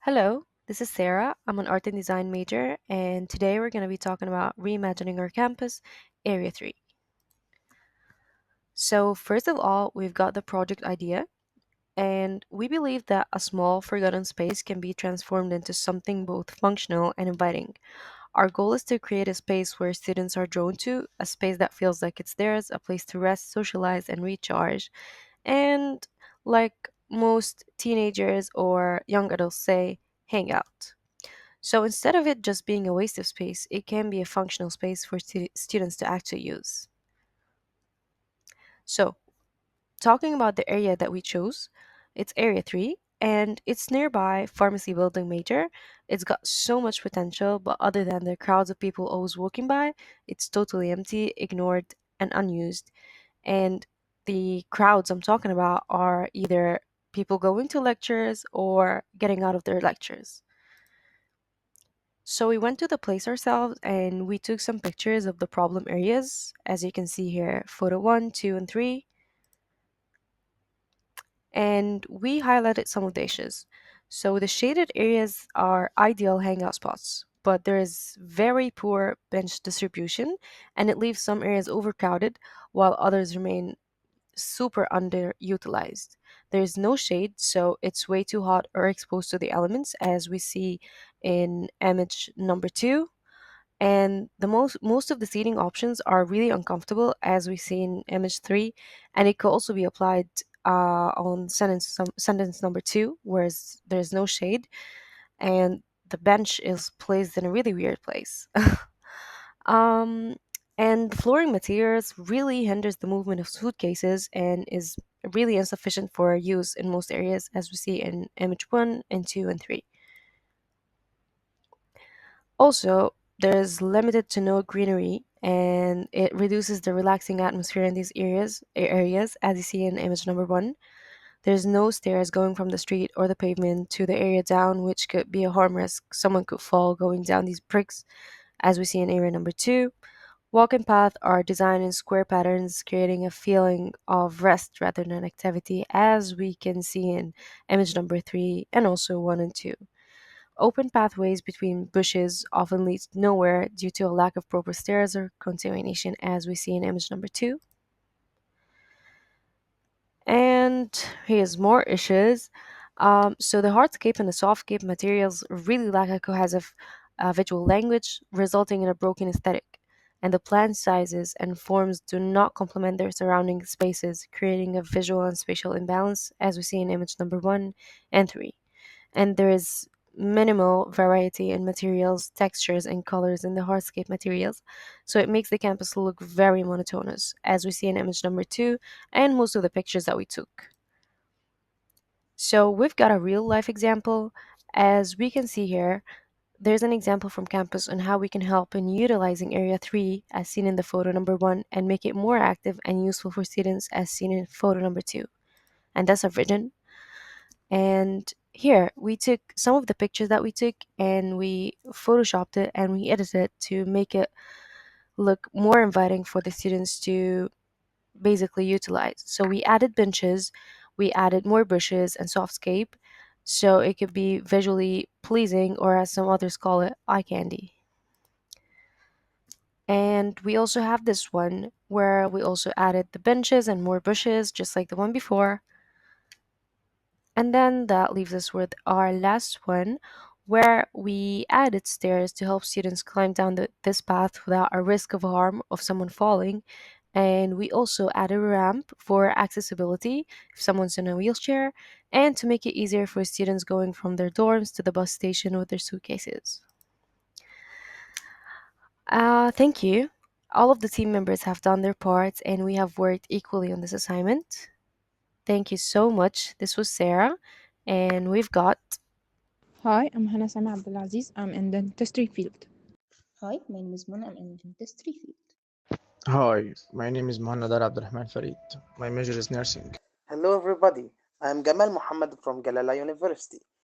Hello, this is Sarah. I'm an art and design major, and today we're going to be talking about reimagining our campus, Area 3. So, first of all, we've got the project idea, and we believe that a small, forgotten space can be transformed into something both functional and inviting. Our goal is to create a space where students are drawn to, a space that feels like it's theirs, a place to rest, socialize, and recharge. And like most teenagers or young adults say, hang out. So instead of it just being a waste of space, it can be a functional space for students to actually use. So, talking about the area that we chose, it's Area 3, and it's nearby Pharmacy Building Major. It's got so much potential, but other than the crowds of people always walking by, it's totally empty, ignored, and unused. And the crowds I'm talking about are either people going to lectures or getting out of their lectures. So we went to the place ourselves and we took some pictures of the problem areas, as you can see here, photo 1, 2, and 3, and we highlighted some of the issues. So the shaded areas are ideal hangout spots, but there is very poor bench distribution and it leaves some areas overcrowded while others remain super underutilized. There's no shade, so it's way too hot or exposed to the elements, as we see in image number 2, and the most of the seating options are really uncomfortable as we see in image 3, and it could also be applied on sentence number 2, whereas there's no shade and the bench is placed in a really weird place. um, and the flooring materials really hinders the movement of suitcases and is really insufficient for use in most areas, as we see in image 1 and 2 and 3. Also, there's limited to no greenery, and it reduces the relaxing atmosphere in these areas, as you see in image number 1. There's no stairs going from the street or the pavement to the area down, which could be a harm risk. Someone could fall going down these bricks, as we see in area number 2. Walking paths are designed in square patterns, creating a feeling of rest rather than activity, as we can see in image number 3 and also 1 and 2. Open pathways between bushes often lead nowhere due to a lack of proper stairs or continuation, as we see in image number 2. And here's more issues. So the hardscape and the softscape materials really lack a cohesive visual language, resulting in a broken aesthetic. And the plant sizes and forms do not complement their surrounding spaces, creating a visual and spatial imbalance, as we see in image number 1 and 3. And there is minimal variety in materials, textures, and colors in the hardscape materials, so it makes the campus look very monotonous, as we see in image number 2 and most of the pictures that we took. So we've got a real life example. As we can see here, there's an example from campus on how we can help in utilizing Area 3 as seen in the photo number 1 and make it more active and useful for students as seen in photo number 2. And that's our vision. And here we took some of the pictures that we took and we photoshopped it and we edited it to make it look more inviting for the students to basically utilize. So we added benches, we added more bushes and softscape so it could be visually pleasing, or as some others call it, eye candy. And we also have this one where we also added the benches and more bushes just like the one before. And then that leaves us with our last one, where we added stairs to help students climb down this path without a risk of harm of someone falling. And we also added a ramp for accessibility if someone's in a wheelchair, and to make it easier for students going from their dorms to the bus station with their suitcases. Thank you. All of the team members have done their parts, and we have worked equally on this assignment. Thank you so much. This was Sarah, and we've got. Hi, I'm Hannah Sami Abdulaziz. I'm in the dentistry field. Hi, my name is Mona. I'm in dentistry field. Hi, my name is Mohammad Abdulrahman Farid. My major is nursing. Hello everybody, I am Gamal Muhammad from Galala University.